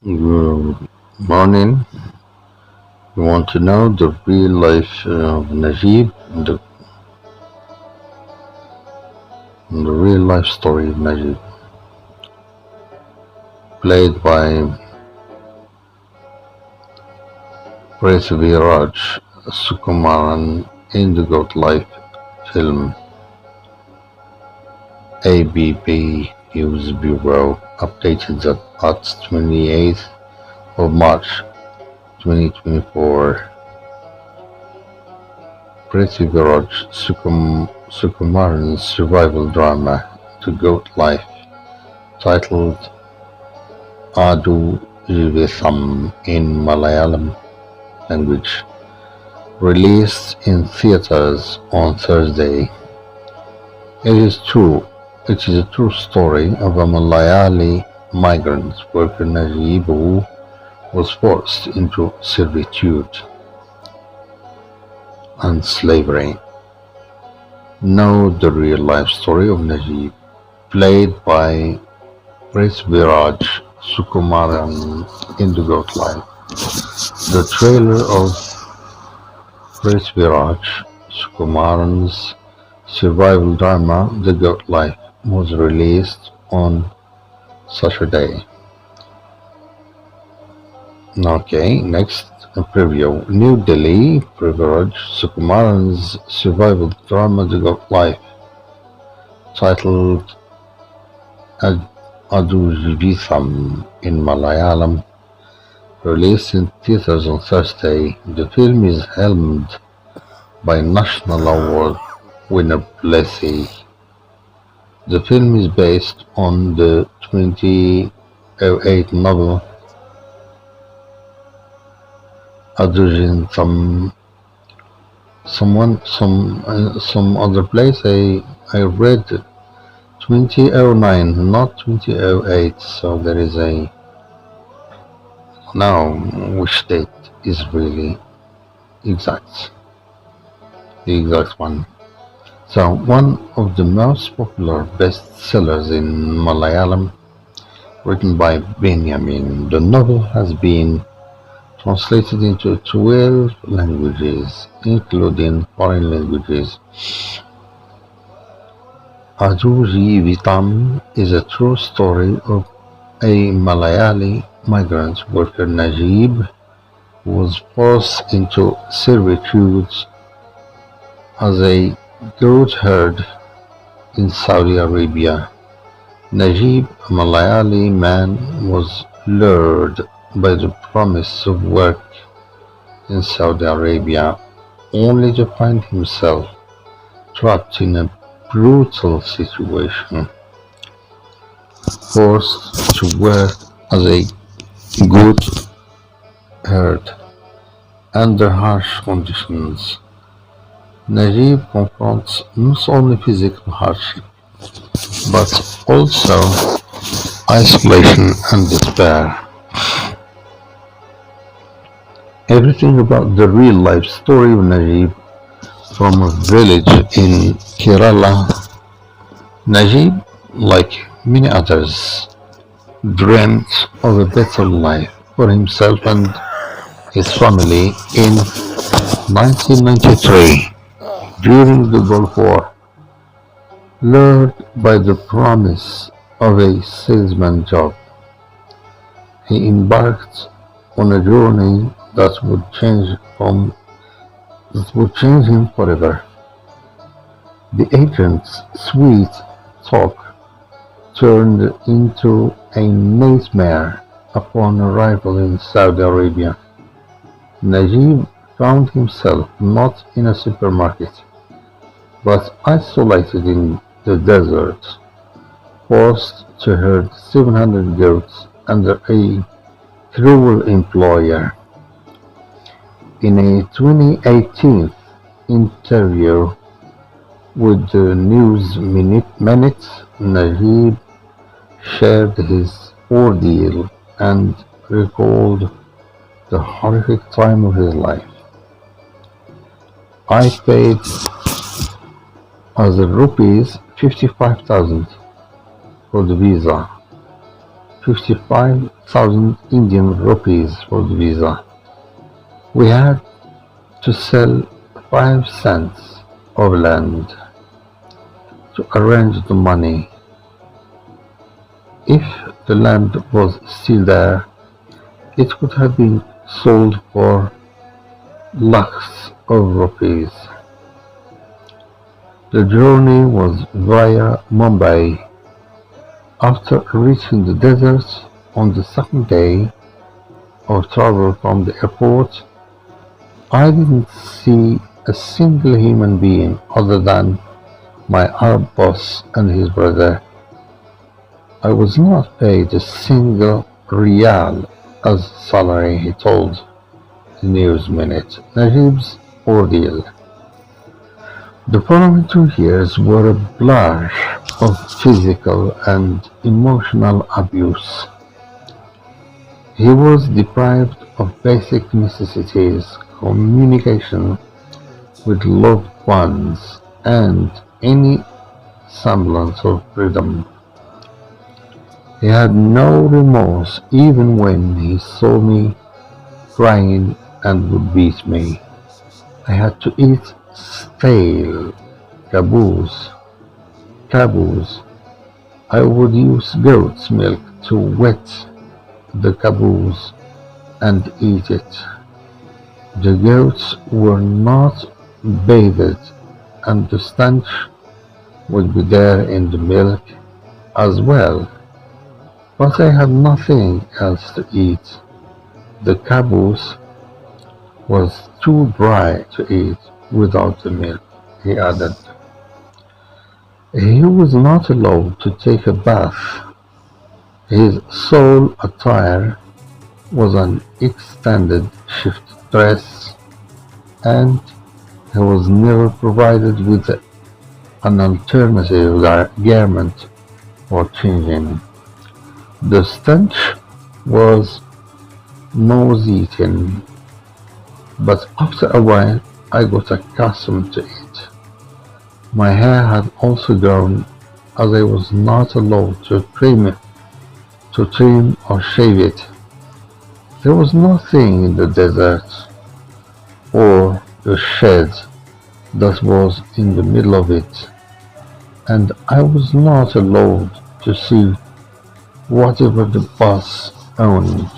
Good morning. You want to know the real life of Najib, the real life story of Najib, played by Prithviraj Sukumaran in the Goat Life film ABP News Bureau, updated at 28th of March 2024. Prithviraj Sukumaran's survival drama The Goat Life, titled Adu Jivesam in Malayalam language, released in theaters on Thursday. It is a true story of a Malayali migrant worker Najib who was forced into servitude and slavery. Know the real life story of Najib, played by Prithviraj Sukumaran in The Goat Life. The trailer of Prithviraj Sukumaran's survival drama The Goat Life was released on Saturday. Okay, next, a preview. New Delhi, Prithviraj Sukumaran's survival drama The Goat Life, titled Adu Jivitham in Malayalam, released in theaters on Thursday. The film is helmed by National Award winner Blessy. The film is based on the 2008 novel Adujin. Some other place I read 2009, not 2008. So there is a now which date is really exact, the exact one. So one of the most popular bestsellers in Malayalam, written by Benjamin. The novel has been translated into 12 languages, including foreign languages. Aduri Vitam is a true story of a Malayali migrant worker Najib who was forced into servitude as a goat herd in Saudi Arabia. Najib, a Malayali man, was lured by the promise of work in Saudi Arabia, only to find himself trapped in a brutal situation, forced to work as a goat herd under harsh conditions. Najib confronts not only physical hardship, but also isolation and despair. Everything about the real life story of Najib from a village in Kerala. Najib, like many others, dreamt of a better life for himself and his family in 1993 during the Gulf War. Lured by the promise of a salesman job, he embarked on a journey that would change him forever. The agent's sweet talk turned into a nightmare upon arrival in Saudi Arabia. Najib found himself not in a supermarket, but isolated in the desert, forced to herd 700 goats under a cruel employer. In a 2018 interview with the News Minute, Najib shared his ordeal and recalled the horrific time of his life. I paid as rupees 55,000 for the visa, 55 thousand Indian rupees for the visa. We had to sell 5 cents of land to arrange the money. If the land was still there, it could have been sold for lakhs of rupees. The journey was via Mumbai. After reaching the desert on the second day of travel from the airport, I didn't see a single human being other than my Arab boss and his brother. I was not paid a single rial as salary, he told the News Minute. Najib's ordeal. The following 2 years were a blur of physical and emotional abuse. He was deprived of basic necessities, communication with loved ones, and any semblance of freedom. He had no remorse even when he saw me crying and would beat me. I had to eat stale caboose. I would use goat's milk to wet the caboose and eat it. The goats were not bathed, and the stench would be there in the milk as well. But I had nothing else to eat. The caboose was too dry to eat without the milk, he added. He was not allowed to take a bath. His sole attire was an extended shift dress, and he was never provided with an alternative garment for changing. The stench was nauseating, but after a while I got accustomed to it. My hair had also grown, as I was not allowed to trim or shave it. There was nothing in the desert or the shed that was in the middle of it, and I was not allowed to see whatever the boss owned,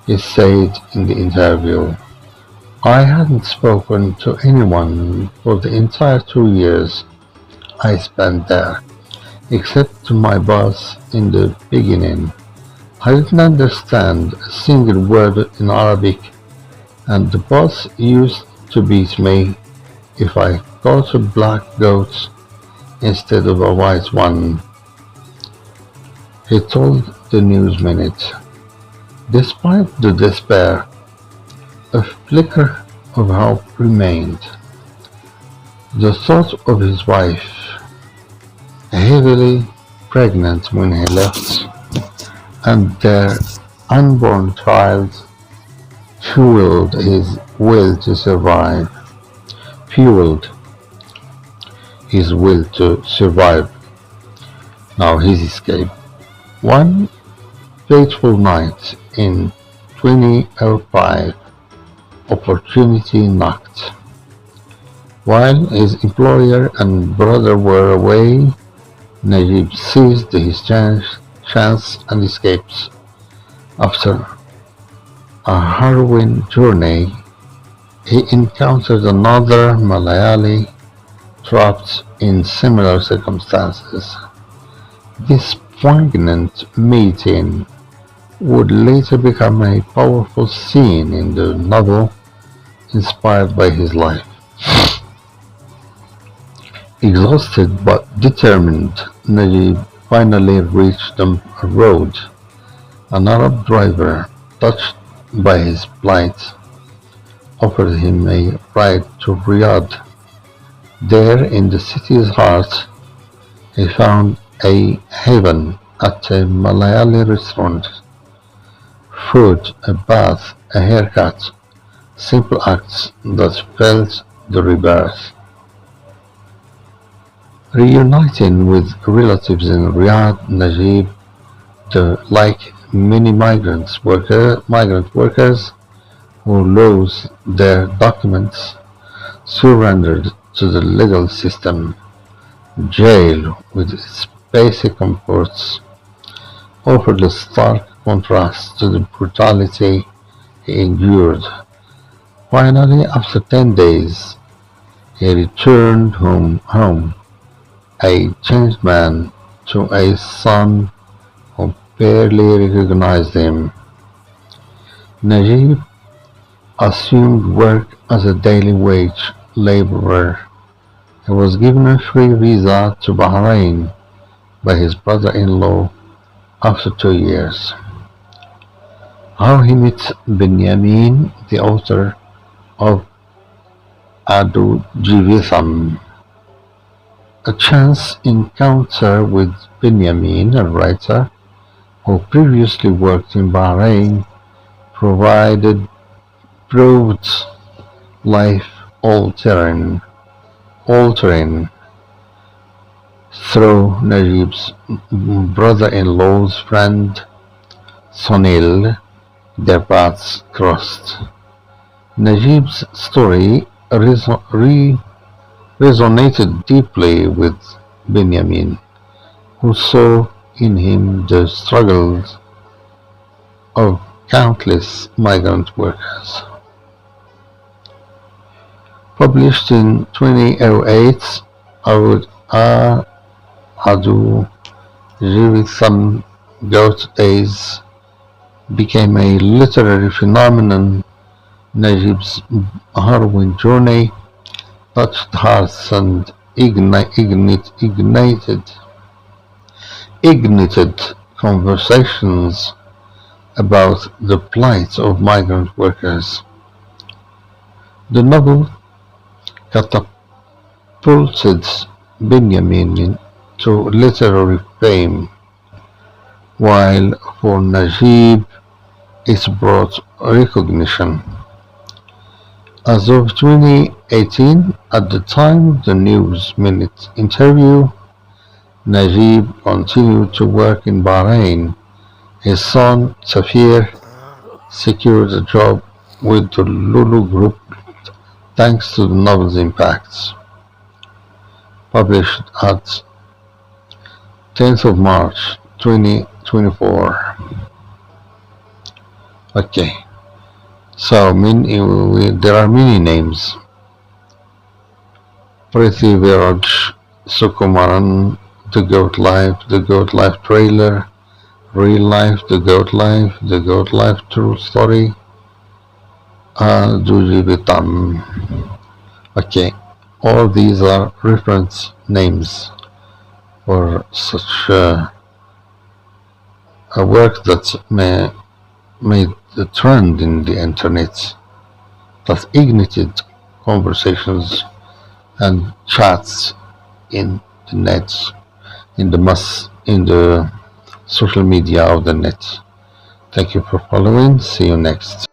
he said in the interview. I hadn't spoken to anyone for the entire 2 years I spent there, except to my boss in the beginning. I didn't understand a single word in Arabic, and the boss used to beat me if I caught a black goat instead of a white one, he told the News Minute. Despite the despair, a flicker of hope remained. The thought of his wife, heavily pregnant when he left, and their unborn child fueled his will to survive. Fueled his will to survive. Now his escape. One fateful night in 2005, opportunity knocked. While his employer and brother were away, Najib seized his chance and escaped. After a harrowing journey, he encountered another Malayali trapped in similar circumstances. This poignant meeting would later become a powerful scene in the novel inspired by his life. Exhausted but determined, Najib finally reached the road. An Arab driver, touched by his plight, offered him a ride to Riyadh. There, in the city's heart, he found a haven at a Malayali restaurant. Food, a bath, a haircut, simple acts that felt the rebirth. Reuniting with relatives in Riyadh, Najib, like many migrant workers who lose their documents surrendered to the legal system. Jail, with its basic comforts, offered a stark contrast to the brutality he endured. Finally, after 10 days, he returned home, a changed man, to a son who barely recognized him. Najib assumed work as a daily wage laborer. He was given a free visa to Bahrain by his brother-in-law after 2 years. How he met Benjamin, the author of Adu Jivisam. A chance encounter with Benjamin, a writer who previously worked in Bahrain, provided proved life altering through Najib's brother-in-law's friend Sonil. Their paths crossed. Najib's story resonated deeply with Benjamin, who saw in him the struggles of countless migrant workers. Published in 2008, Adu Jivisam Goat Days became a literary phenomenon. Najib's harrowing journey touched hearts and ignited conversations about the plight of migrant workers. The novel catapulted Benjamin to literary fame, while for Najib it brought recognition. As of 2018, at the time of the News Minute interview, Najib continued to work in Bahrain. His son, Safir, secured a job with the Lulu Group thanks to the novel's impacts. Published at 10th of March 2024. Okay, so there are many names. Prithviraj Sukumaran, The Goat Life Trailer, Real Life, The Goat Life True Story, Dujibitam. Okay, all these are reference names for such a work that made the trend in the internet, that ignited conversations and chats in the net, in the social media of the net. Thank you for following. See you next.